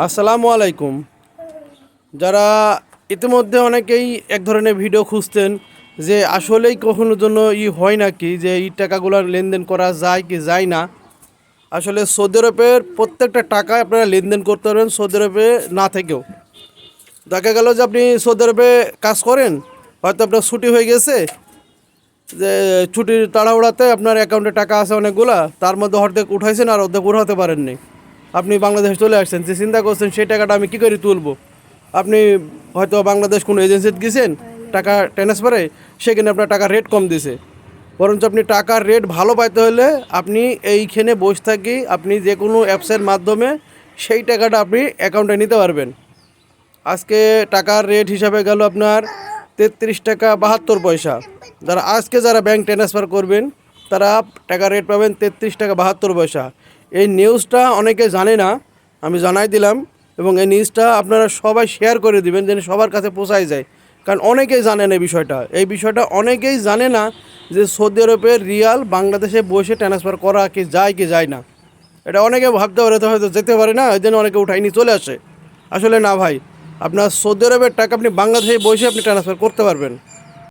আসসালামু আলাইকুম। যারা ইতিমধ্যে অনেকেই এক ধরনের ভিডিও খুঁজতেন যে আসলেই কখনো জন্য হয় নাকি যে এই টাকাগুলো লেনদেন করা যায় কি যায় না। আসলে সৌদি আরবের প্রত্যেকটা টাকা আপনারা লেনদেন করতে পারবেন সৌদি আরবে না থেকেও। দেখা গেল যে আপনি সৌদি আরবে কাজ করেন, হয়তো আপনার ছুটি হয়ে গেছে, যে ছুটির তাড়াহুড়াতে আপনার অ্যাকাউন্টে টাকা আছে অনেকগুলা, তার মধ্যে অর্ধেক উঠাইছেন আর অর্ধেক উঠাতে পারেননি। আপনি বাংলাদেশ চলে আসছেন, যে চিন্তা করছেন সেই টাকাটা আমি কী করে তুলবো। আপনি হয়তো বাংলাদেশ কোনো এজেন্সিতে গেছেন টাকা ট্রান্সফারে, সেখানে আপনার টাকার রেট কম দিছে। বরঞ্চ আপনি টাকার রেট ভালো পাইতে হলে আপনি এইখানে বসে থাকি আপনি যে কোনো অ্যাপসের মাধ্যমে সেই টাকাটা আপনি অ্যাকাউন্টে নিতে পারবেন। আজকে টাকার রেট হিসাবে গেল আপনার 33 টাকা 72 পয়সা। যারা ব্যাংক ট্রান্সফার করবেন তারা টাকার রেট পাবেন 33 টাকা 72 পয়সা। এই নিউজটা অনেকে জানে না, আমি জানাই দিলাম, এবং এই নিউজটা আপনারা সবাই শেয়ার করে দিবেন যেন সবার কাছে পৌঁছায় যায়। কারণ অনেকেই জানে না এই বিষয়টা অনেকেই জানে না যে সৌদি আরবের রিয়াল বাংলাদেশে বসে ট্রান্সফার করা কি যায় না। এটা অনেকে ভাবতে পারে, তো হয়তো যেতে পারে না, ওই জন্য অনেকে উঠাইনি চলে আসে। আসলে না ভাই, আপনার সৌদি আরবের টাকা আপনি বাংলাদেশে বসে আপনি ট্রান্সফার করতে পারবেন।